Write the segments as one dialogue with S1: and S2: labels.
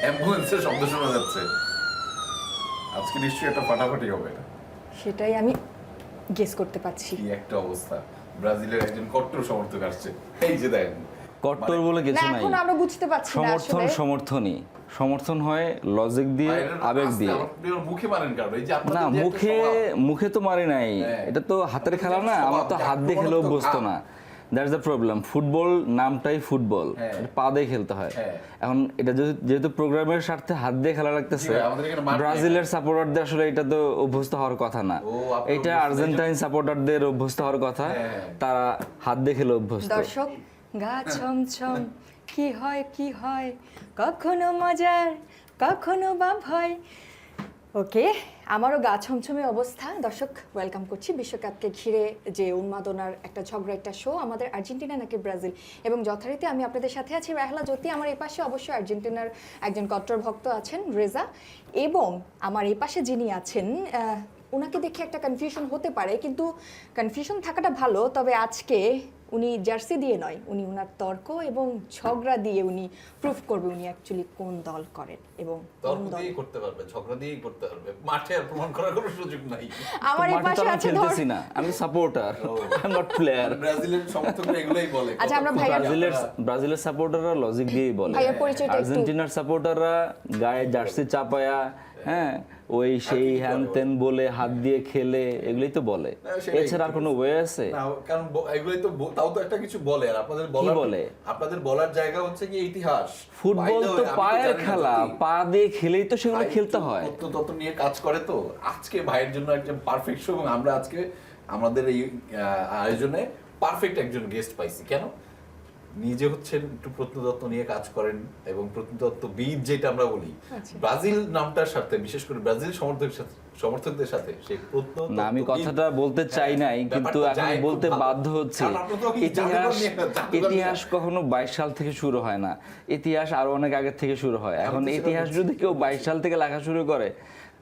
S1: অ্যাম্বুলেন্সের শব্দ শোনা যাচ্ছে। আজকে নিশ্চয়ই একটা ফাটাফাটি হবে।
S2: সেটাই আমি গেস করতে পারছি।
S1: কি একটা অবস্থা, ব্রাজিলের একজন কট্টর সমর্থক আসছে, এই যে দেখেন।
S3: কট্টর বলে
S2: না
S3: কিছু নাই,
S2: এখন আমরা বুঝতে পারছি না আসলে।
S3: সমর্থনই সমর্থন হয় লজিক দিয়ে, আবেগ দিয়ে।
S1: মুখে মারেন কারণ এই যে
S3: না,
S1: আপনাদের যে একটা স্বভাব,
S3: মুখে তো মারি নাই,
S1: হ্যাঁ।
S3: এটা তো হাতের খেলা না,
S1: স্বভাব,
S3: আমার তো
S1: যে
S3: হাত দিয়ে খেলেও
S1: আক্রমণাত্মক
S3: বসতো
S1: ভাব।
S3: না। That's the problem. ফুটবল নামটাই ফুটবল,
S1: হ্যাঁ।
S3: এটা পা দিয়ে খেলতে হয়।
S1: হ্যাঁ।
S3: এখন এটা যেহেতু প্রোগ্রামের স্বার্থে হাত দিয়ে খেলা লাগতেছে,
S1: জি ভাই, আমাদের এখানে মাঠ নেই।
S3: ব্রাজিলের সাপোর্টারদের আসলে এটা তো অভ্যস্ত হওয়ার কথা না।
S1: ও, আপনি
S3: এটা
S1: অভ্যস্ত,
S3: আর্জেন্টাইন সাপোর্টারদের অভ্যস্ত হওয়ার কথা,
S1: হ্যাঁ।
S3: তারা হাত দিয়ে খেলে অভ্যস্ত।
S2: দর্শক, গা ছমছম কি হয় কখনো মজার কখনো বা ভয়। ওকে, আমারও গা ছমছমে অবস্থা। দর্শক, ওয়েলকাম করছি বিশ্বকাপকে ঘিরে যে উন্মাদনার একটা ঝগড়া, একটা শো, আমাদের আর্জেন্টিনা নাকি ব্রাজিল। এবং যথারীতি আমি আপনাদের সাথে আছি রাহেলা জ্যোতি। আমার এই পাশে অবশ্যই আর্জেন্টিনার একজন কট্টর ভক্ত আছেন রেজা, এবং আমার এই পাশে যিনি আছেন ওনাকে দেখে একটা কনফিউশন হতে পারে, কিন্তু কনফিউশন থাকাটা ভালো। তবে আজকে উনি জার্সি দিয়ে নয়, উনি ওনার তর্ক এবং ঝগড়া দিয়ে উনি প্রুফ করবে উনি অ্যাকচুয়ালি কোন দল করেন এবং কোন
S1: তর্ক
S2: দল।
S1: দিয়েই করতে পারবে, ঝগড়া দিয়েই করতে পারবে, মাঠে আর প্রমাণ করার কোনো সুযোগ নাই।
S2: আমার এই
S3: মাঠে তো
S2: পাশে
S3: আমি
S2: আছে
S3: খেলতেছি না, আমি supporter, I am not player.
S1: ব্রাজিলের সমর্থকরা এগুলাই বলে।
S2: আচ্ছা, আমরা
S3: ব্রাজিলের সাপোর্টাররা লজিক দিয়েই বলে,
S2: ভাইয়ার পরিচয়টা একটু।
S3: আর্জেন্টিনার সাপোর্টাররা গায়ে জার্সি চাপায়া, হ্যাঁ ওই সেই হ্যান তেন বলে হাত দিয়ে খেলে, এগুলোই তো বলে। এছাড়া আর কোনো ওয়ে আছে?
S1: না, কারণ এগুলাই তো তাও তো একটা কিছু বলে। আর আপনাদের
S3: বলে?
S1: আপনাদের বলার জায়গা হচ্ছে কি ইতিহাস।
S3: ফুটবল তো পায়ের খেলা, পা দিয়ে খেলেই তো সেগুলো খেলতে হয়।
S1: তত নিয়ে কাজ করে। তো আজকে ভাইয়ের জন্য একজন পারফেক্ট শো, এবং আমরা আজকে আমাদের এই আয়োজনে পারফেক্ট একজন গেস্ট পাইছি। কেন? নিজে হচ্ছেন একটু প্রত্নতত্ত্ব নিয়ে কাজ করেন, এবং প্রত্নতত্ত্ববিদ যেটা আমরা বলি, ব্রাজিল নামটার সাথে, বিশেষ করে ব্রাজিল সমর্থকদের সাথে সেই প্রত্নতত্ত্ব।
S3: না, আমি কথাটা বলতে চাই নাই, কিন্তু এখন বলতে বাধ্য হচ্ছে। ইতিহাস কখনো 22 সাল থেকে শুরু হয় না, ইতিহাস আরো অনেক আগে থেকে শুরু হয়। এখন ইতিহাস যদি কেউ 22 সাল থেকে লেখা শুরু করে,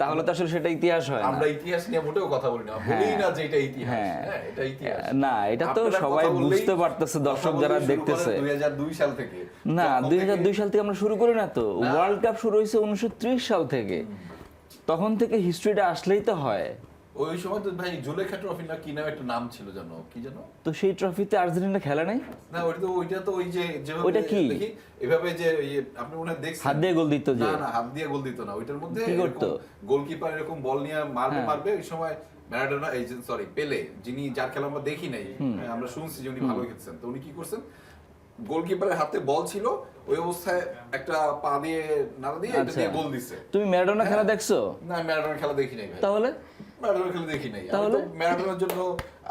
S3: তাহলে তো আসলে সেটা ইতিহাস হয় না।
S1: আমরা ইতিহাস নিয়ে মোটেও কথা বলি না, বলি না যে এটা ইতিহাস। হ্যাঁ, এটা ইতিহাস
S3: না, এটা তো সবাই বুঝতে পারতেছে, দর্শক যারা দেখতেছে।
S1: 2002 সাল থেকে
S3: না, 2002 সাল থেকে আমরা শুরু করি না তো। ওয়ার্ল্ড কাপ শুরু হয়েছে 1930 সাল থেকে, তখন থেকে হিস্ট্রিটা আসলেই তো হয়।
S1: ওই সময় তো ভাই জুলেখা ট্রফি না কি নাম একটা নাম ছিল, জানো কি জানো?
S3: তো সেই ট্রফিতে আর্জেন্টিনা খেলা নাই?
S1: না, ওইটা তো ওই যে যেভাবে
S3: ওইটা কি?
S1: দেখি এভাবে যে আপনি মনে হয় দেখছেন
S3: হাত দিয়ে গোল দিত যে?
S1: না, হাত দিয়ে গোল দিত না। ওইটার মধ্যে
S3: কি করতো?
S1: গোলকিপার এরকম বল নিয়ে মারবে ওই সময় ম্যারাডোনা, এই যে সরি পেলে, যিনি যার খেলা আমরা দেখি নাই, আমরা শুনছি যে উনি ভালো খেলছেন। তো উনি কি করছেন, গোলকিপারের হাতে বল ছিল, ওই অবস্থায় একটা পা দিয়ে নাড়া দিয়ে এটা দিয়ে গোল দিছে।
S3: তুমি ম্যারাডোনা খেলা দেখছো?
S1: না, ম্যারাডোনার খেলা দেখি নাই ভাই।
S3: তাহলে
S1: ম্যারাডোনার খেলা দেখি নাই। আমি
S3: তাহলে?
S1: তো ম্যারাডোনার জন্য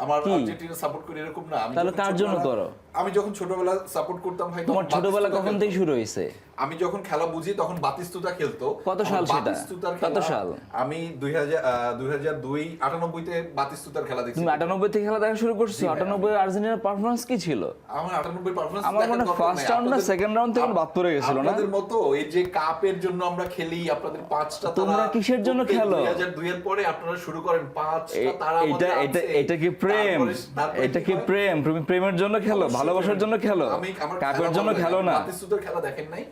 S1: আমার আর্জেন্টিনা সাপোর্ট করি এরকম না। আমি
S3: তাহলে
S1: যখন
S3: কার জন্য করো?
S1: আমি যখন ছোটবেলা সাপোর্ট করতাম ভাই,
S3: তোমার
S1: তখন
S3: ছোটবেলা
S1: বাতিস্তুতা
S3: কখন
S1: খেলতো।
S3: থেকে শুরু হয়েছে?
S1: আমি যখন খেলা বুঝি তখন বাতিস্তুতা খেলতো।
S3: কত সাল
S1: আমার
S3: সেটা?
S1: বাতিস্তুতার
S3: কত
S1: খেলা-
S3: সাল?
S1: আমি 2002 98 তে বাতিস্তুতার খেলা দেখছি।
S3: তুমি 98 থেকে খেলা দেখা শুরু করছো?
S1: জি ভাই,
S3: 98 আর্জেন্টিনার পারফরম্যান্স কি ছিল?
S1: আমার 98 পারফরম্যান্স
S3: আমার মনে হয় ফার্স্ট রাউন্ড না সেকেন্ড রাউন্ড থেকে বাদ পড়ে গেছিল না?
S1: আপনাদের মতো এই যে কাপের জন্য আমরা খেলি, আপনাদের 5টা তারা।
S3: তোমরা কিসের জন্য খেলো?
S1: 2002 এর পরে আপনারা শুরু করেন 5টা তারা আমাদের আছে।
S3: এটা কি প্রেম?
S1: তারপরে
S3: এটা কি প্রেম? তুমি প্রেমের জন্য খেলো, ভালোবাসার জন্য খেলো,
S1: আমার
S3: কাপের জন্য খেলো না?
S1: বাতিস্তুতার খেলা দেখেন নাই?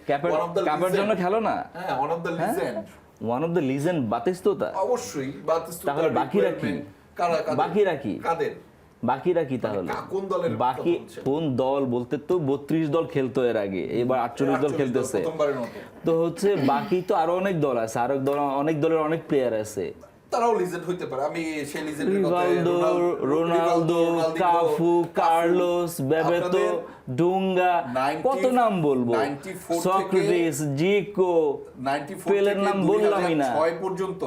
S3: কাপের জন্য খেলো না?
S1: হ্যাঁ, one of the legend.
S3: One of the legend বাতিস্তুতা।
S1: অবশ্যই বাতিস্তুতা।
S3: তাহলে বাকিরা কি? বাকিরা কি?
S1: কাদের?
S3: বাকিরা কি তাহলে?
S1: কোন দলের কথা
S3: বাকি
S1: বলছেন?
S3: কোন দল বলতে তো 32 দল খেলতো এর আগে, এবার 48 দল খেলতেছে।
S1: প্রথমবারের মতো।
S3: তো হচ্ছে বাকি তো আরো অনেক দল আছে, আরো অনেক দলের অনেক প্লেয়ার আছে।
S1: তারাও লিজেন্ড হইতে পারে। আমি সেই লিজেন্ডের কথা,
S3: রোনালদো, কাফু, কার্লোস, বেবেতো, ডুঙ্গা, কত নাম বলবো,
S1: 94
S3: সক্রেটিস, জিকো,
S1: 94
S3: পেলের
S1: থেকে
S3: নাম বললামই না।
S1: 2006 পর্যন্ত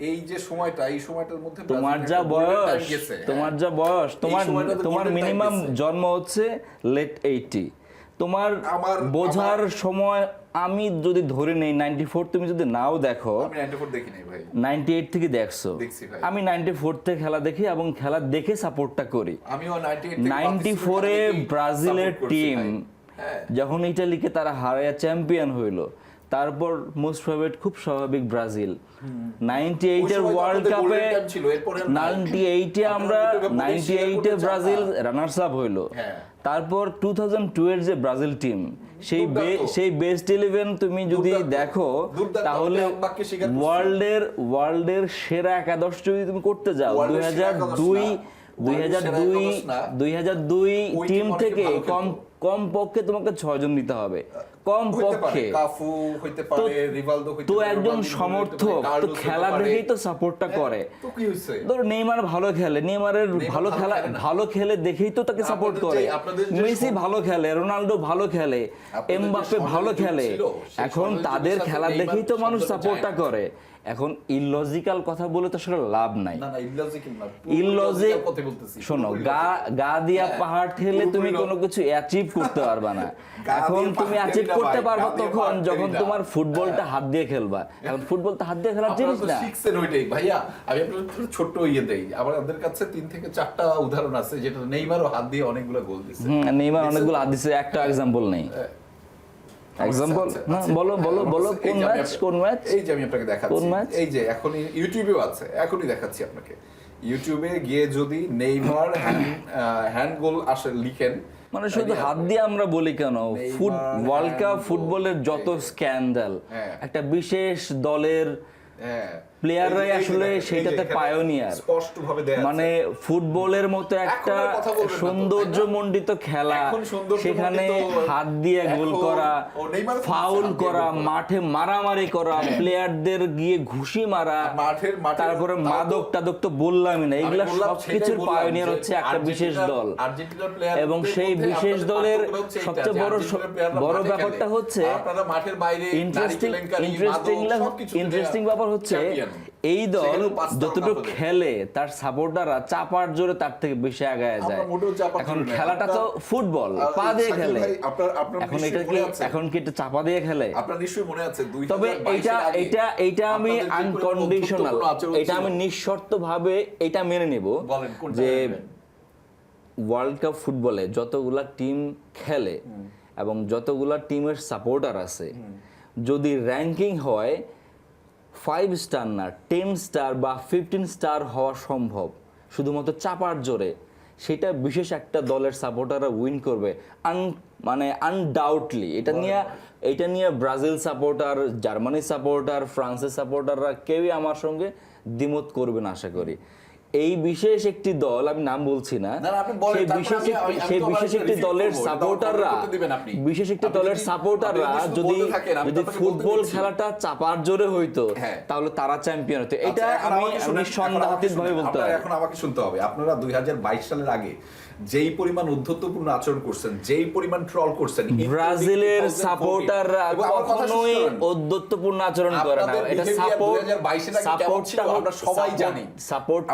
S1: এই যে সময়টা, এই সময়টার মধ্যে
S3: তোমার
S1: ব্রাজিলের
S3: যা
S1: একটা golden
S3: বয়স,
S1: time গেছে।
S3: তোমার যা বয়স,
S1: সময়টাতে
S3: তোমার
S1: golden time
S3: মিনিমাম
S1: গেছে।
S3: জন্ম হচ্ছে লেট 80। তোমার বোঝার সময় আমি যদি ধরে নেই 94, তুমি যদি নাও দেখো,
S1: আমি 94 দেখি নাই ভাই,
S3: 98 থেকে দেখছো।
S1: দেখছি ভাই।
S3: আমি 94 থেকে খেলা দেখি এবং খেলা দেখে সাপোর্টটা করি।
S1: আমিও 98 থেকে
S3: 94 এ ব্রাজিলের টিম যখন ইটালিকে তারা হারায়া চ্যাম্পিয়ন হইলো, তারপর মোস্ট ফেভারিট খুব স্বাভাবিক ব্রাজিল। 98 এর ওয়ার্ল্ড কাপে 98 এ আমরা 98 এ ব্রাজিল রানার্স আপ হইলো। তারপর 2002 এর যে ব্রাজিল টিম সেই বেস্ট 11 তুমি যদি দেখো
S1: দুর্দান্ত।
S3: তাহলে
S1: আপনি এক বাক্যে স্বীকার করছেন।
S3: ওয়ার্ল্ডের সেরা একাদশ যদি তুমি করতে যাও
S1: ওয়ার্ল্ডের সেরা একাদশ না। ওয়ার্ল্ডের সেরা একাদশ না।
S3: 2002
S1: ওই
S3: টিম
S1: টিম অনেক
S3: থেকে
S1: ভালো খেলতো।
S3: কম পক্ষে তোমাকে 6 জন নিতে হবে, কম
S1: হইতে পারে,
S3: পক্ষে।
S1: কাফু হইতে পারে, রিভালদো হইতে
S3: তো
S1: পারে,
S3: একজন
S1: রোনালদিনহো
S3: সমর্থক
S1: হইতে পারে,
S3: তো
S1: কার্লোস
S3: খেলা
S1: হইতে পারে।
S3: দেখেই তো সাপোর্টটা করে।
S1: তো কি হইছে?
S3: ধরো নেইমার ভালো খেলে, নেইমারের ভালো খেলা
S1: খেলে না।
S3: ভালো খেলে দেখেই তো তাকে সাপোর্ট করে।
S1: আপনাদের যে
S3: মেসি ভালো খেলে, রোনাল্ডো ভালো খেলে,
S1: আপনাদের যে
S3: এমবাপ্পে ভালো
S1: স্বর্ণযুগ
S3: খেলে,
S1: ছিল, সেই
S3: এখন
S1: স্বর্ণযুগের
S3: তাদের
S1: সাথে
S3: খেলা
S1: নেইমার
S3: দেখেই তো মানুষ
S1: শব্দটা
S3: সাপোর্টটা
S1: যায় না।
S3: করে। এখন ইললজিক্যাল কথা বলে তো আসলে লাভ নাই।
S1: না না, ইললজিক্যাল না,
S3: ইললজিক
S1: কথা বলতেছি।
S3: শোনো,
S1: পুরোপুরি
S3: গা দিয়া
S1: হ্যাঁ,
S3: পাহাড় ঠেলে তুমি
S1: পুরোপুরি
S3: কোনো কিছু অ্যাচিভ করতে পারবা না।
S1: গা
S3: এখন
S1: দিয়ে
S3: তুমি
S1: পাহাড়
S3: অ্যাচিভ
S1: ঠেলি না
S3: করতে
S1: ভাই,
S3: পারবা
S1: গা দিয়ে
S3: তখন
S1: পাহাড়
S3: যখন
S1: ঠেলি না।
S3: তোমার ফুটবলটা হাত দিয়ে খেলবা। এখন ফুটবল তো হাত দিয়ে খেলার
S1: আপনারা
S3: জিনিস
S1: তো
S3: না।
S1: শিখছেন ওইটাই ভাইয়া। আমি আপনাদের ছোট্ট দেই, আমাদের কাছে 3 থেকে 4টা উদাহরণ আছে যেটা নেইমারও হাত দিয়ে অনেকগুলো গোল দিছে।
S3: নেইমার অনেকগুলো হাত দিছে, একটা এক্সাম্পল নেই। এক্সাম্পল
S1: আচ্ছা,
S3: না,
S1: আচ্ছা।
S3: বলো বলো
S1: হ্যাঁ,
S3: বলো,
S1: এই
S3: কোন
S1: যে আমি
S3: ম্যাচ কোন ম্যাচ?
S1: এই যে আমি আপনাকে দেখাচ্ছি,
S3: কোন ম্যাচ?
S1: এই যে এখনই ইউটিউবেও আছে, এখনই দেখাচ্ছি আপনাকে। ইউটিউবে গিয়ে যদি নেইমার হ্যান্ড গোল আসে লিখেন,
S3: মানে শুধু হাত দিয়ে আমরা বলি কেন, ওয়ার্ল্ড কাপ ফুটবলের যত স্ক্যান্ডাল,
S1: হ্যাঁ।
S3: একটা বিশেষ দলের
S1: হ্যাঁ,
S3: প্লেয়াররাই
S1: এই যে
S3: আসলে
S1: দেখেন, এই যে
S3: সেটাতে
S1: এখানে
S3: পায়োনিয়ার।
S1: স্পষ্টভাবে দেয়া আছে।
S3: মানে ফুটবলের মতো একটা
S1: এখন আর কথা বলবেন না তো,
S3: সৌন্দর্যমণ্ডিত খেলা,
S1: এখন সৌন্দর্যমণ্ডিত
S3: সেখানে হাত দিয়ে গোল
S1: এখন
S3: করা,
S1: ও নেইমার তো
S3: ফাউল
S1: হাত দিয়ে
S3: করা,
S1: গোল করা।
S3: মাঠে মারামারি করা, প্লেয়ারদের গিয়ে ঘুষি মারা,
S1: মাঠের
S3: তারপরে
S1: তাও তো-
S3: মাদক টাদক তো বললামই না, এগুলা
S1: আমি বললাম,
S3: সবকিছুর
S1: সেটাই বললাম
S3: পায়োনিয়ার
S1: যে
S3: হচ্ছে একটা বিশেষ দল।
S1: আর্জেন্টিনার player
S3: এবং
S1: দের
S3: সেই
S1: মধ্যে
S3: বিশেষ
S1: আপনাদের
S3: দলের
S1: পার্থক্যটা হচ্ছে এইটা,
S3: সবচেয়ে
S1: যে
S3: বড়
S1: আর্জেন্টিনার player রা
S3: বড়
S1: মাঠে
S3: ব্যাপারটা
S1: খেলে।
S3: হচ্ছে
S1: আপনারা মাঠের বাইরে
S3: ইন্টারেস্টিং ব্যাপার হচ্ছে এই দল যতটুকু খেলে তার সাপোর্টাররা চাপার জোরে তার থেকে বেশি আগায় যায়।
S1: আমরা মোটেও চাপার
S3: এখন
S1: জোরে না।
S3: খেলাটা তো ফুটবল, পা দিয়ে
S1: শাকিল
S3: খেলে।
S1: ভাই, আপনার
S3: এখন
S1: নিশ্চয়ই
S3: এটা কি
S1: মনে আছে?
S3: এখন কি এটা চাপা দিয়ে খেলে?
S1: আপনার নিশ্চয়ই মনে আছে
S3: তবে
S1: 2022 এর আগে
S3: এইটা আমি
S1: আপনাদের যে পরিমাণ
S3: আনকন্ডিশনাল,
S1: বন্ধুত্বপূর্ণ আচরণ
S3: এটা
S1: ছিল।
S3: আমি নিঃশর্ত ভাবে এটা মেনে নিব
S1: বলেন, কোনটা
S3: যে
S1: নেবেন?
S3: ওয়ার্ল্ড কাপ ফুটবলে যতগুলা টিম খেলে এবং যতগুলা টিমের সাপোর্টার আছে, যদি র্যাঙ্কিং হয় 5 স্টার না 10 স্টার বা 15 স্টার হওয়া সম্ভব শুধুমাত্র চাপার জোরে, সেটা বিশেষ একটা দলের সাপোর্টাররা উইন করবে মানে আনডাউটলি। এটা নিয়ে ব্রাজিল সাপোর্টার, জার্মানি সাপোর্টার, ফ্রান্সের সাপোর্টাররা কেউই আমার সঙ্গে দ্বিমত করবে না আশা করি। এই বিশেষ একটি দল, আমি নাম বলছি না,
S1: না, আপনি বলেন,
S3: সেই
S1: তারপরে
S3: সেই
S1: আমি তো
S3: বিশেষ
S1: আবার
S3: একটি
S1: review
S3: দলের
S1: করবো, এটা
S3: সাপোর্টাররা,
S1: comment করতে দিবেন আপনি।
S3: বিশেষ একটি
S1: আপনি
S3: দলের
S1: যদি-
S3: সাপোর্টাররা
S1: আপনি শুধু
S3: যদি
S1: বলতে থাকেন, আমি
S3: যদি
S1: আপনাকে বলতে
S3: ফুটবল
S1: দিচ্ছি।
S3: খেলাটা চাপার জোরে হইতো,
S1: হ্যাঁ।
S3: তাহলে তারা চ্যাম্পিয়ন হতো। এটা
S1: আচ্ছা, এখন
S3: আমি
S1: আমাকে শুনেন,
S3: নিঃসন্দেহাতীত ভাবে বলতে
S1: আপনারা
S3: পারি।
S1: এখন আমাকে শুনতে হবে। আপনারা 2022 সালের আগে যেই পরিমাণ উদ্ধত্তপূর্ণ আচরণ করছেন, যেই পরিমাণ ট্রল করছেন,
S3: ব্রাজিলের
S1: 2014
S3: সাপোর্টাররা
S1: এবং আমার কথা
S3: কখনোই
S1: শুনুন।
S3: ঔদ্ধত্যপূর্ণ আচরণ করে না।
S1: আপনাদের
S3: এটা
S1: behavior
S3: সাপোর্ট
S1: 2022 এর আগে কেমন ছিল আমরা সবাই জানি।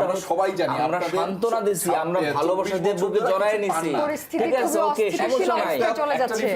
S1: আমরা সবাই জানি।
S3: আমরা
S1: আপনাদের
S3: সান্ত্বনা দিছি, আমরা
S1: 24
S3: ভালোবাসা দিয়ে বুকে
S1: বছর
S3: জড়ায়
S1: ধরে
S3: নিছি।
S1: কিছু পান না।
S2: পরিস্থিতি
S3: ঠিক আছে,
S2: খুবই
S3: ওকে,
S2: অস্থিতিশীল
S3: সমস্যা নাই।
S2: অবস্থায় চলে যাচ্ছে।